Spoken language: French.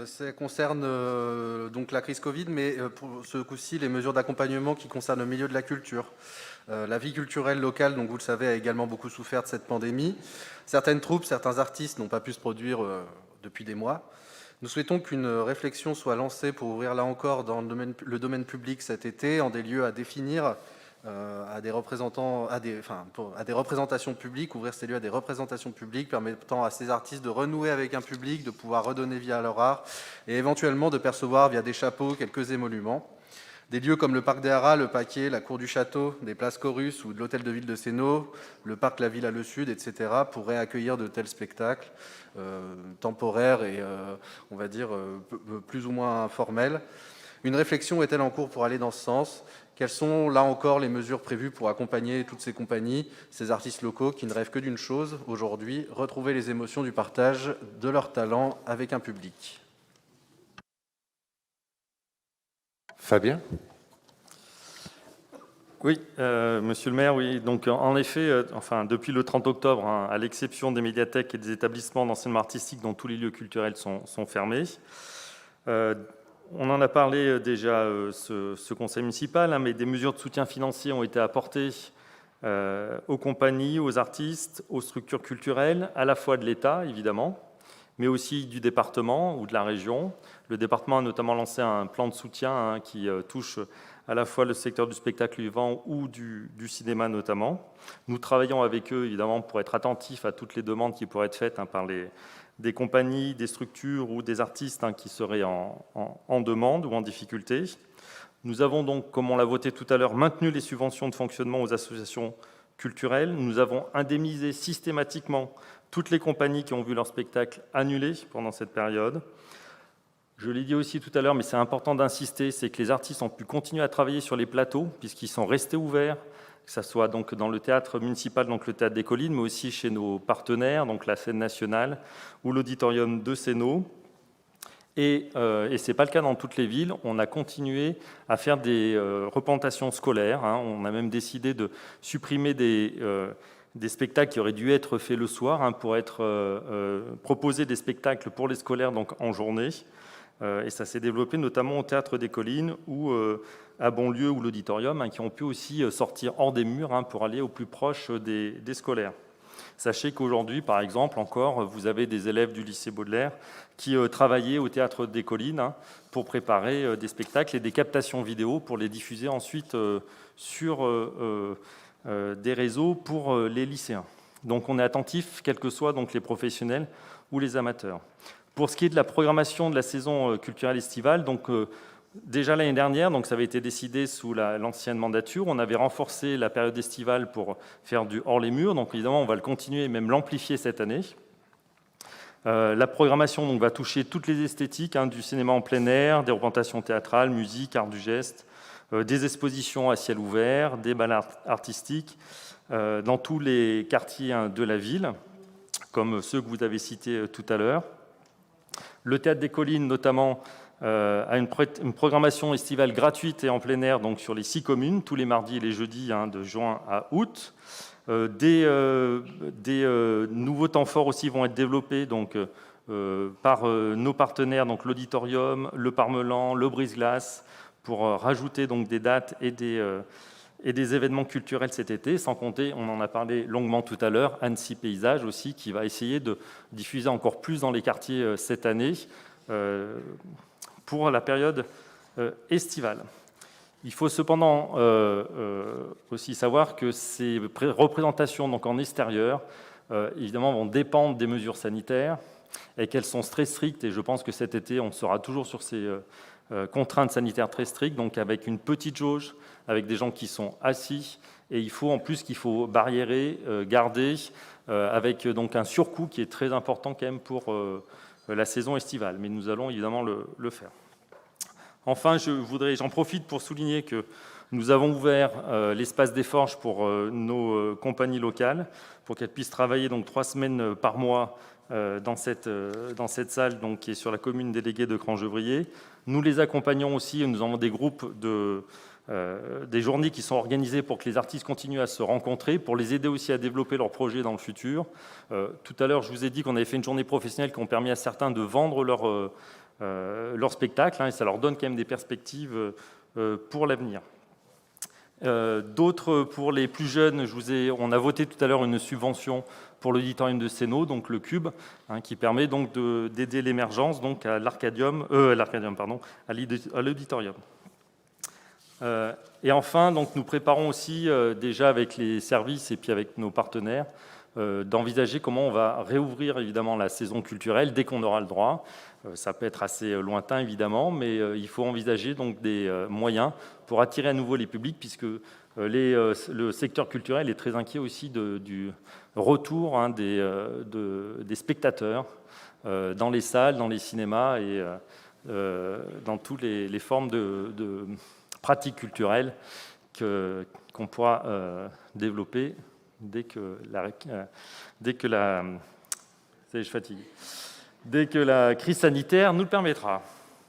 Ça concerne donc la crise Covid, mais pour ce coup-ci, les mesures d'accompagnement qui concernent le milieu de la culture. La vie culturelle locale, donc vous le savez, a également beaucoup souffert de cette pandémie. Certaines troupes, certains artistes n'ont pas pu se produire depuis des mois. Nous souhaitons qu'une réflexion soit lancée pour ouvrir là encore dans le domaine public cet été, en des lieux à définir, à des représentations publiques, ouvrir ces lieux à des représentations publiques permettant à ces artistes de renouer avec un public, de pouvoir redonner vie à leur art et éventuellement de percevoir via des chapeaux quelques émoluments. Des lieux comme le parc des Haras, le Paquier, la cour du château, des places Chorus ou de l'hôtel de ville de Sénaux, le parc La Villa le Sud, etc. pourraient accueillir de tels spectacles temporaires et, on va dire, plus ou moins formels. Une réflexion est-elle en cours pour aller dans ce sens? Quelles sont, là encore, les mesures prévues pour accompagner toutes ces compagnies, ces artistes locaux qui ne rêvent que d'une chose, aujourd'hui, retrouver les émotions du partage de leur talent avec un public? Fabien? Oui, monsieur le maire, oui. Donc, en effet, depuis le 30 octobre, hein, à l'exception des médiathèques et des établissements d'enseignement artistique dont tous les lieux culturels sont fermés. On en a parlé déjà, ce conseil municipal, hein, mais des mesures de soutien financier ont été apportées aux compagnies, aux artistes, aux structures culturelles, à la fois de l'État, évidemment, mais aussi du département ou de la région. Le département a notamment lancé un plan de soutien hein, qui touche à la fois le secteur du spectacle vivant ou du cinéma notamment. Nous travaillons avec eux, évidemment, pour être attentifs à toutes les demandes qui pourraient être faites hein, par des compagnies, des structures ou des artistes hein, qui seraient en demande ou en difficulté. Nous avons donc, comme on l'a voté tout à l'heure, maintenu les subventions de fonctionnement aux associations culturelles. Nous avons indemnisé systématiquement toutes les compagnies qui ont vu leur spectacle annulé pendant cette période. Je l'ai dit aussi tout à l'heure, mais c'est important d'insister, c'est que les artistes ont pu continuer à travailler sur les plateaux, puisqu'ils sont restés ouverts, que ce soit donc dans le théâtre municipal, donc le Théâtre des Collines, mais aussi chez nos partenaires, donc la scène nationale ou l'auditorium de Sénaux. Et ce n'est pas le cas dans toutes les villes. On a continué à faire des représentations scolaires. Hein. On a même décidé de supprimer des spectacles qui auraient dû être faits le soir hein, pour proposer des spectacles pour les scolaires donc en journée. Et ça s'est développé notamment au Théâtre des Collines ou à Bonlieu ou l'Auditorium, hein, qui ont pu aussi sortir hors des murs hein, pour aller au plus proche des scolaires. Sachez qu'aujourd'hui, par exemple, encore, vous avez des élèves du lycée Baudelaire qui travaillaient au Théâtre des Collines hein, pour préparer des spectacles et des captations vidéo pour les diffuser ensuite sur des réseaux pour les lycéens. Donc on est attentif, quels que soient donc, les professionnels ou les amateurs. Pour ce qui est de la programmation de la saison culturelle estivale, donc, déjà l'année dernière, donc, ça avait été décidé sous l'ancienne mandature, on avait renforcé la période estivale pour faire du hors les murs, donc évidemment on va le continuer et même l'amplifier cette année. La programmation donc, va toucher toutes les esthétiques, hein, du cinéma en plein air, des représentations théâtrales, musique, art du geste, des expositions à ciel ouvert, des balles artistiques, dans tous les quartiers hein, de la ville, comme ceux que vous avez cités tout à l'heure. Le Théâtre des Collines, notamment, a une programmation estivale gratuite et en plein air donc, sur les 6 communes, tous les mardis et les jeudis hein, de juin à août. Des nouveaux temps forts aussi vont être développés donc, par nos partenaires, donc l'Auditorium, le Parmelan, le Brise-Glace, pour rajouter donc, des dates et des événements culturels cet été, sans compter, on en a parlé longuement tout à l'heure, Annecy Paysage aussi, qui va essayer de diffuser encore plus dans les quartiers cette année pour la période estivale. Il faut cependant aussi savoir que ces représentations donc en extérieur, évidemment, vont dépendre des mesures sanitaires et qu'elles sont très strictes, et je pense que cet été, on sera toujours sur ces contraintes sanitaires très strictes, donc avec une petite jauge, avec des gens qui sont assis, et il faut en plus qu'il faut barriérer, garder, avec donc un surcoût qui est très important quand même pour la saison estivale, mais nous allons évidemment le faire. Enfin, j'en profite pour souligner que nous avons ouvert l'espace des Forges pour nos compagnies locales, pour qu'elles puissent travailler donc 3 semaines par mois dans cette salle donc, qui est sur la commune déléguée de Crangeuvrier. Nous les accompagnons aussi, nous avons des groupes des journées qui sont organisées pour que les artistes continuent à se rencontrer, pour les aider aussi à développer leurs projets dans le futur. Tout à l'heure, je vous ai dit qu'on avait fait une journée professionnelle qui ont permis à certains de vendre leur spectacle, et ça leur donne quand même des perspectives pour l'avenir. D'autres, pour les plus jeunes, on a voté tout à l'heure une subvention pour l'auditorium de Sénaux, donc le Cube, qui permet donc d'aider l'émergence donc à l'auditorium. Et enfin, donc, nous préparons aussi, déjà avec les services et puis avec nos partenaires, d'envisager comment on va réouvrir évidemment la saison culturelle dès qu'on aura le droit. Ça peut être assez lointain évidemment, mais il faut envisager donc des moyens pour attirer à nouveau les publics, puisque le secteur culturel est très inquiet aussi du retour des spectateurs dans les salles, dans les cinémas et dans toutes les formes de pratiques culturelles qu'on pourra développer dès que la crise sanitaire nous le permettra.